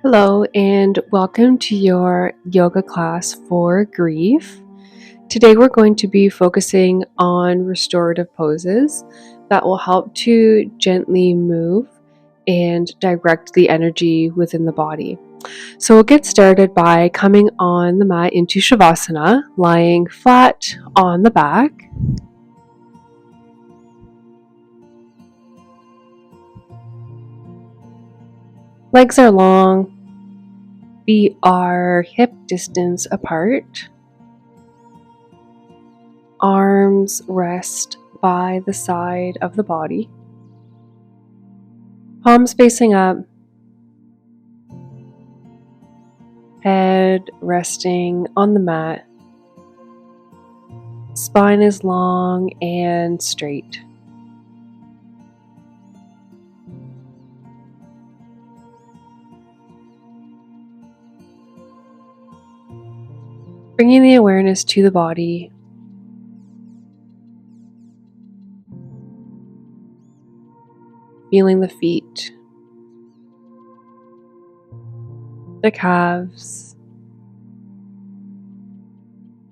Hello, and welcome to your yoga class for grief. Today, we're going to be focusing on restorative poses that will help to gently move and direct the energy within the body. So, we'll get started by coming on the mat into Shavasana, lying flat on the back. Legs are long, feet are hip distance apart. Arms rest by the side of the body. Palms facing up. Head resting on the mat. Spine is long and straight. Bringing the awareness to the body. Feeling the feet, the calves,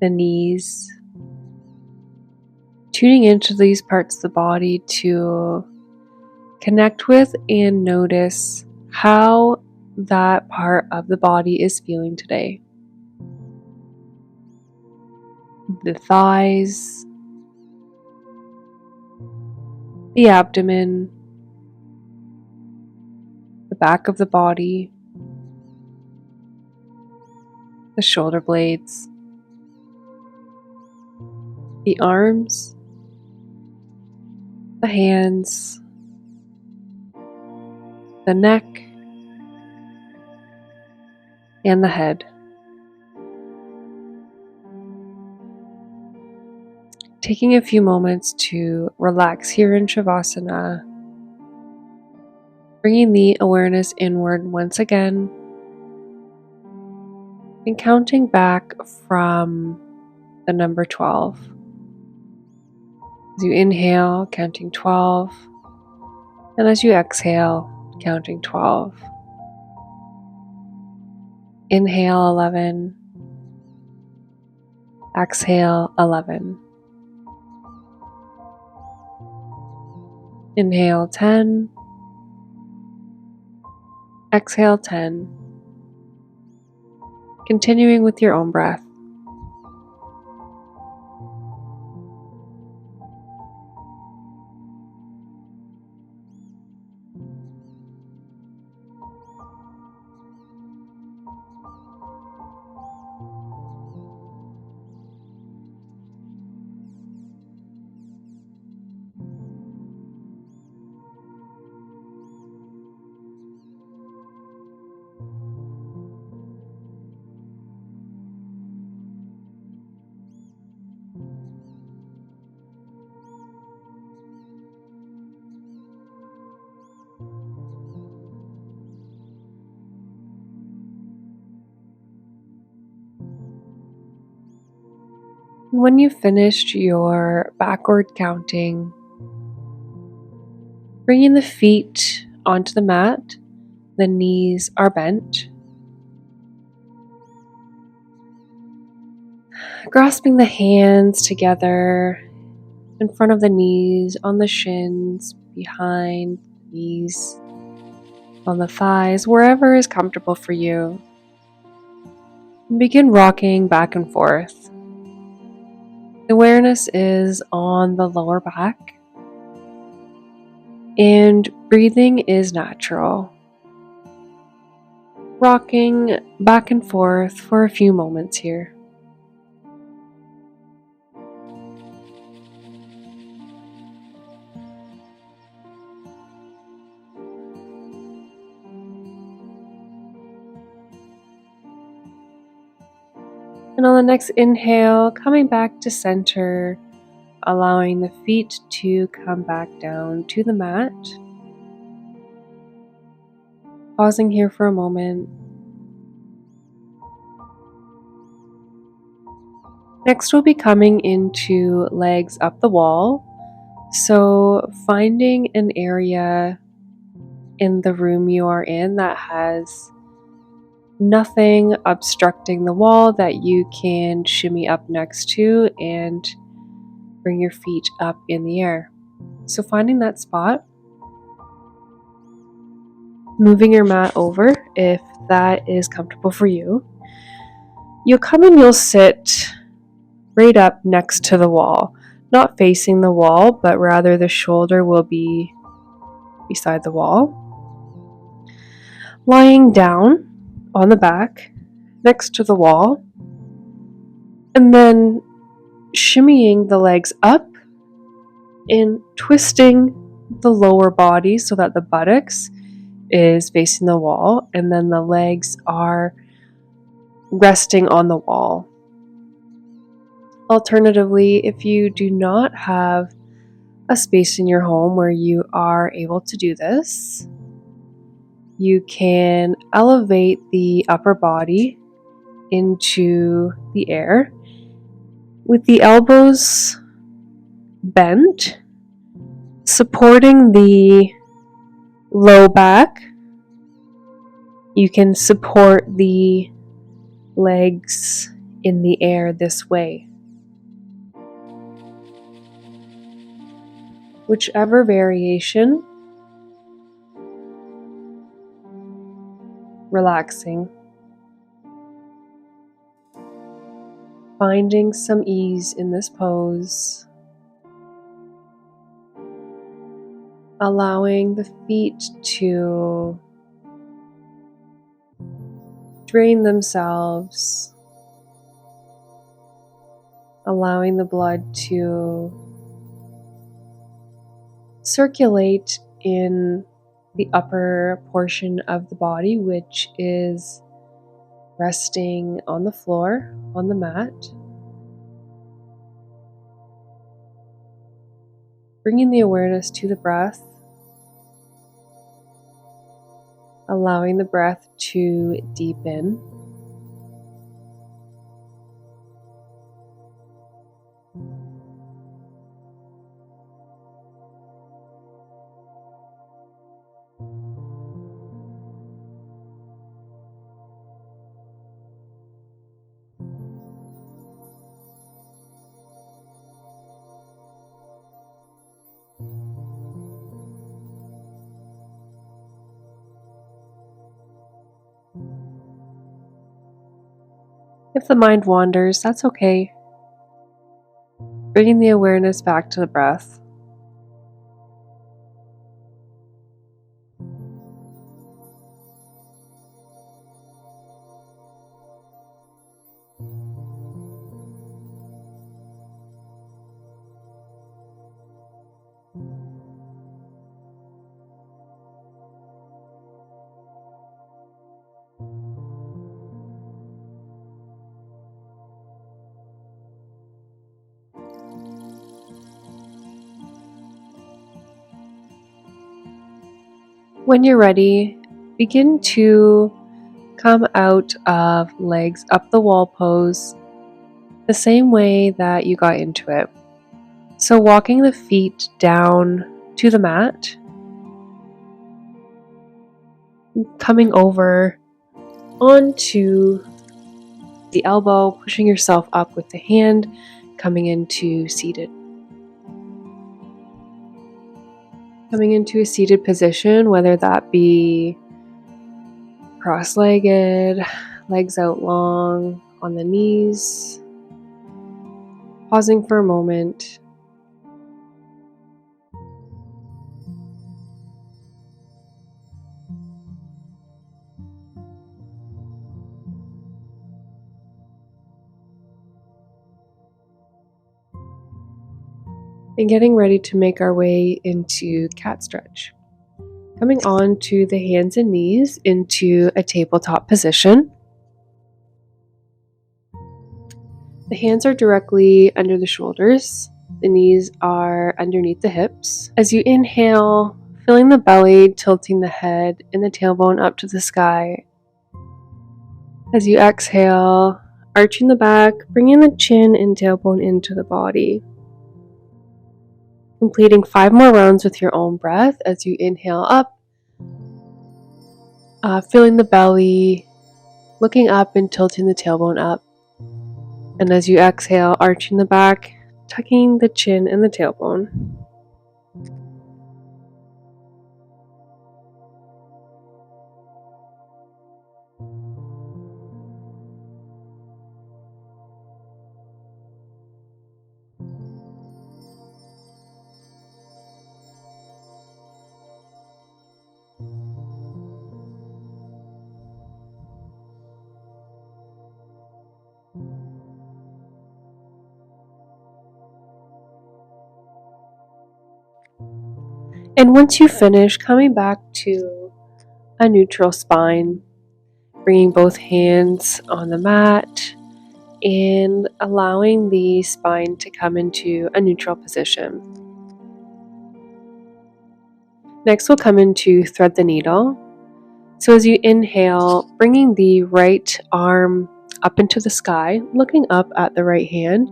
the knees. Tuning into these parts of the body to connect with and notice how that part of the body is feeling today. The thighs, the abdomen, the back of the body, the shoulder blades, the arms, the hands, the neck, and the head. Taking a few moments to relax here in Shavasana, bringing the awareness inward once again, and counting back from the number 12. As you inhale, counting 12, and as you exhale, counting 12. Inhale 11, exhale 11. Inhale 10, exhale 10. Continuing with your own breath. When you've finished your backward counting, bringing the feet onto the mat, the knees are bent. Grasping the hands together in front of the knees, on the shins, behind the knees, on the thighs, wherever is comfortable for you. And begin rocking back and forth. Awareness is on the lower back, and breathing is natural. Rocking back and forth for a few moments here. And on the next inhale, coming back to center, allowing the feet to come back down to the mat. Pausing here for a moment. Next, we'll be coming into legs up the wall. So finding an area in the room you are in that has nothing obstructing the wall that you can shimmy up next to and bring your feet up in the air. So finding that spot, moving your mat over if that is comfortable for you. You'll come and you'll sit right up next to the wall, not facing the wall, but rather the shoulder will be beside the wall. Lying down on the back next to the wall, and then shimmying the legs up and twisting the lower body so that the buttocks is facing the wall and then the legs are resting on the wall. Alternatively, if you do not have a space in your home where you are able to do this, you can elevate the upper body into the air with the elbows bent, supporting the low back. You can support the legs in the air this way. Whichever variation, relaxing, finding some ease in this pose, allowing the feet to drain themselves, allowing the blood to circulate in the upper portion of the body, which is resting on the floor, on the mat. Bringing the awareness to the breath, allowing the breath to deepen. If the mind wanders, that's okay. Bringing the awareness back to the breath. When you're ready, begin to come out of legs up the wall pose the same way that you got into it. So walking the feet down to the mat, coming over onto the elbow, pushing yourself up with the hand, coming into seated. Coming into a seated position, whether that be cross-legged, legs out long, on the knees. Pausing for a moment. And getting ready to make our way into cat stretch. Coming on to the hands and knees into a tabletop position. The hands are directly under the shoulders. The knees are underneath the hips. As you inhale, filling the belly, tilting the head and the tailbone up to the sky. As you exhale, arching the back, bringing the chin and tailbone into the body. Completing 5 more rounds with your own breath as you inhale up, filling the belly, looking up and tilting the tailbone up. And as you exhale, arching the back, tucking the chin and the tailbone. And once you finish, coming back to a neutral spine, bringing both hands on the mat and allowing the spine to come into a neutral position. Next, we'll come into thread the needle. So as you inhale, bringing the right arm up into the sky, looking up at the right hand.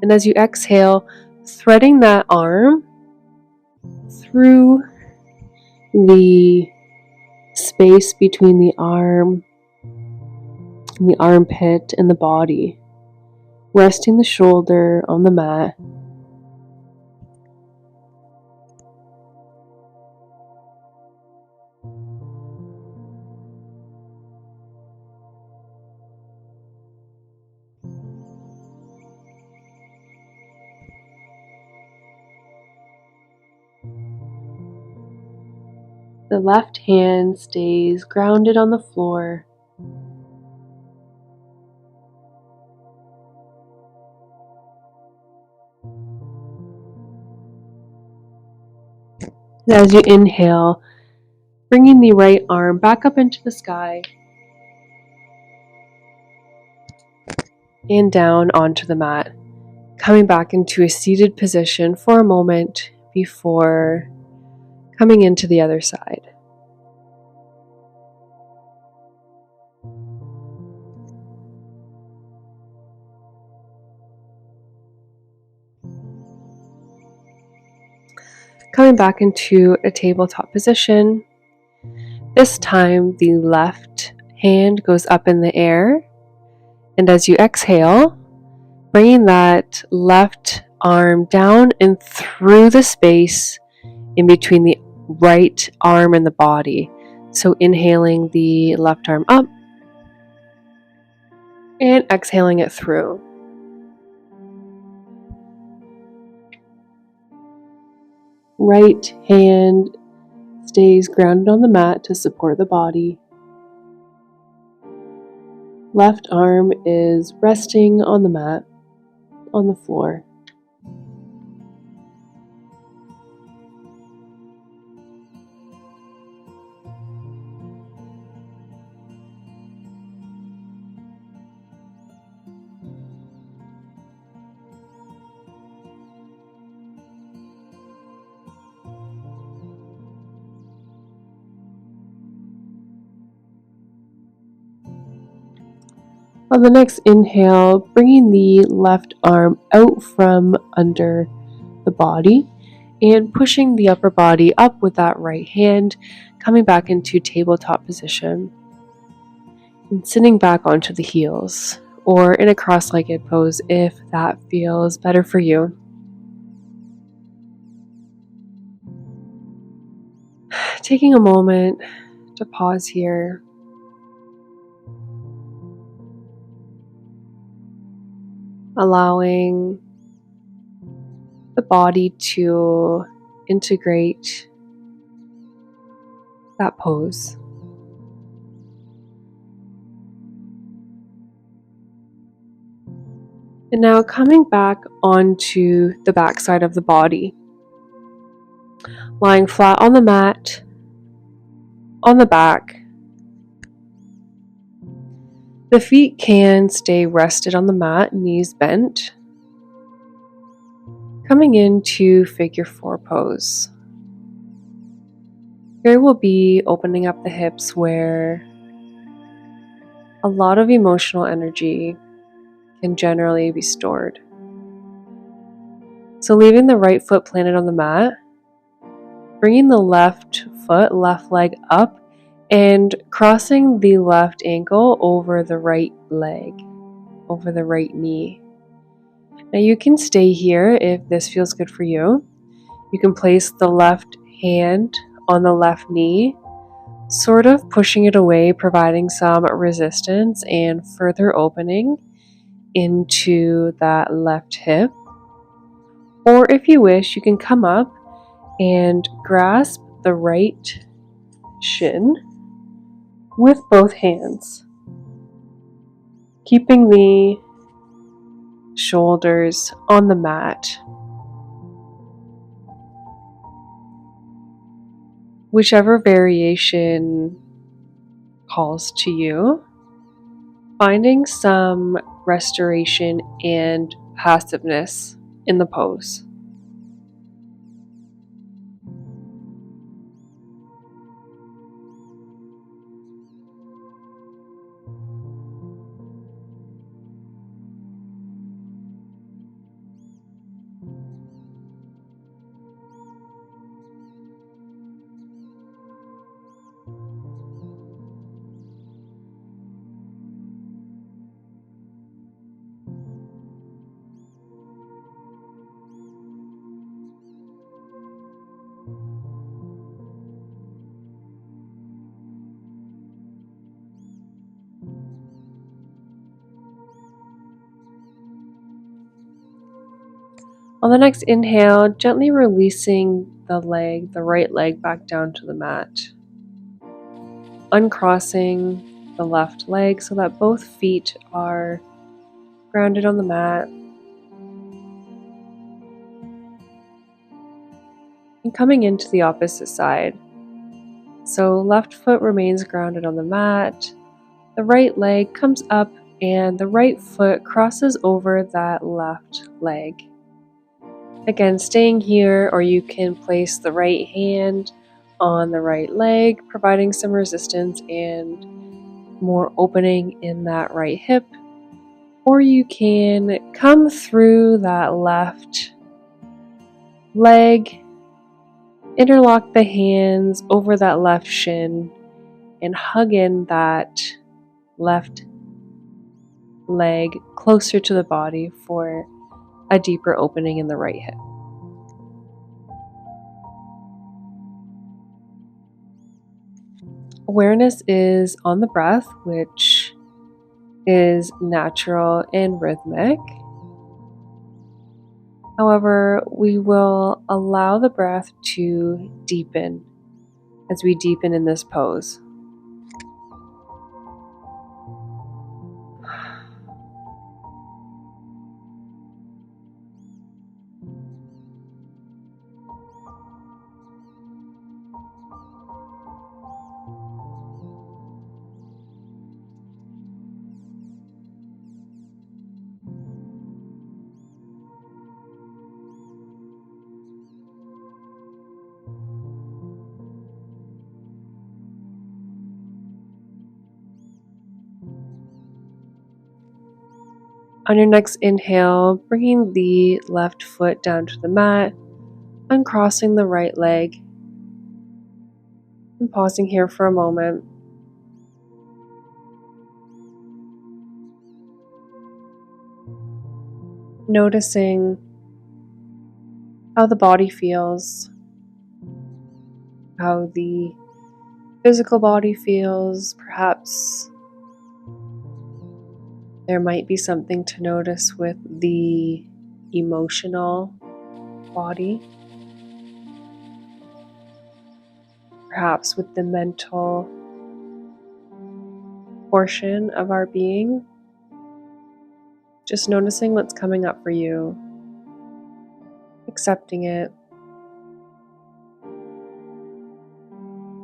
And as you exhale, threading that arm through the space between the arm and the armpit and the body, resting the shoulder on the mat. The left hand stays grounded on the floor. And as you inhale, bringing the right arm back up into the sky and down onto the mat, coming back into a seated position for a moment before coming into the other side. Coming back into a tabletop position. This time the left hand goes up in the air, and as you exhale, bringing that left arm down and through the space in between the right arm and the body. So inhaling the left arm up and exhaling it through. Right hand stays grounded on the mat to support the body. Left arm is resting on the mat, on the floor. On the next inhale, bringing the left arm out from under the body and pushing the upper body up with that right hand, coming back into tabletop position and sitting back onto the heels or in a cross-legged pose if that feels better for you. Taking a moment to pause here. Allowing the body to integrate that pose. And now coming back onto the back side of the body. Lying flat on the mat, on the back. The feet can stay rested on the mat, knees bent. Coming into figure 4 pose. Here we'll be opening up the hips where a lot of emotional energy can generally be stored. So leaving the right foot planted on the mat, bringing the left foot, left leg up and crossing the left ankle over the right leg, over the right knee. Now you can stay here if this feels good for you. You can place the left hand on the left knee, sort of pushing it away, providing some resistance and further opening into that left hip. Or if you wish, you can come up and grasp the right shin with both hands, keeping the shoulders on the mat. Whichever variation calls to you, finding some restoration and passiveness in the pose. On the next inhale, gently releasing the right leg back down to the mat. Uncrossing the left leg so that both feet are grounded on the mat. And coming into the opposite side. So left foot remains grounded on the mat. The right leg comes up and the right foot crosses over that left leg. Again, staying here, or you can place the right hand on the right leg, providing some resistance and more opening in that right hip. Or you can come through that left leg, interlock the hands over that left shin, and hug in that left leg closer to the body for a deeper opening in the right hip. Awareness is on the breath, which is natural and rhythmic. However, we will allow the breath to deepen as we deepen in this pose. On your next inhale, bringing the left foot down to the mat, uncrossing the right leg, and pausing here for a moment. Noticing how the body feels, how the physical body feels. Perhaps there might be something to notice with the emotional body, perhaps with the mental portion of our being. Just noticing what's coming up for you, accepting it,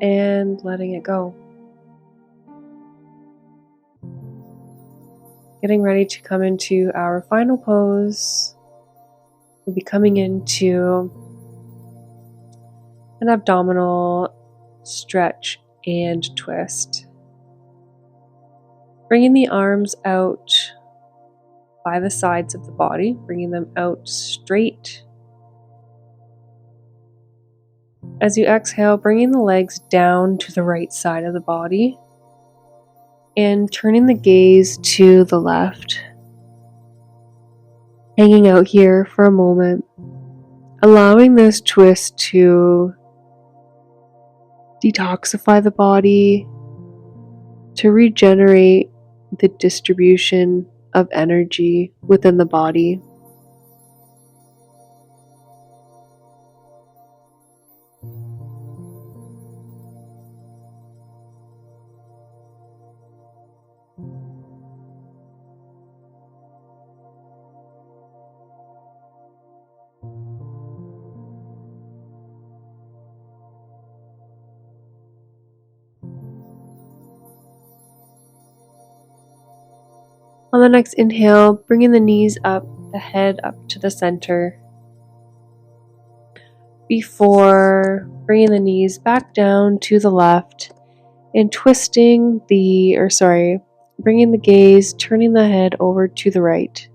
and letting it go. Getting ready to come into our final pose. We'll be coming into an abdominal stretch and twist. Bringing the arms out by the sides of the body, bringing them out straight As you exhale, bringing the legs down to the right side of the body and turning the gaze to the left. Hanging out here for a moment, allowing this twist to detoxify the body, to regenerate the distribution of energy within the body. On the next inhale, bringing the knees up, the head up to the center, before bringing the knees back down to the left and bringing the gaze, turning the head over to the right.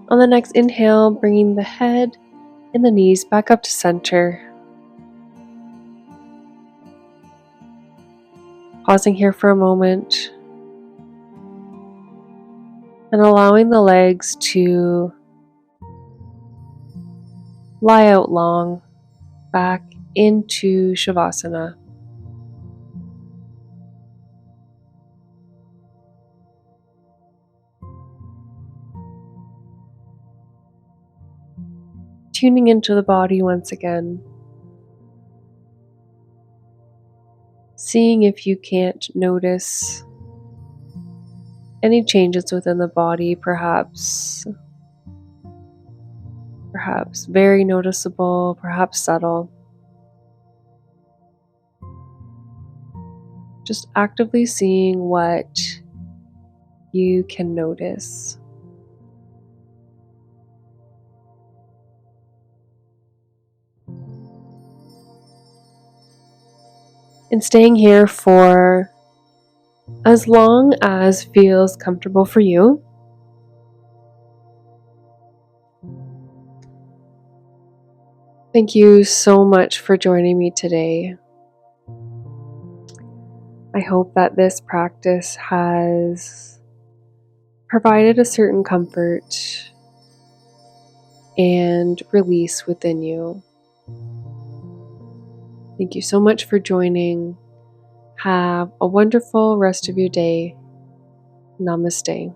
On the next inhale, bringing the head and the knees back up to center. Pausing here for a moment and allowing the legs to lie out long back into Shavasana. Tuning into the body once again. Seeing if you can't notice any changes within the body, perhaps very noticeable, perhaps subtle. Just actively seeing what you can notice. And staying here for as long as feels comfortable for you. Thank you so much for joining me today. I hope that this practice has provided a certain comfort and release within you. Thank you so much for joining. Have a wonderful rest of your day. Namaste.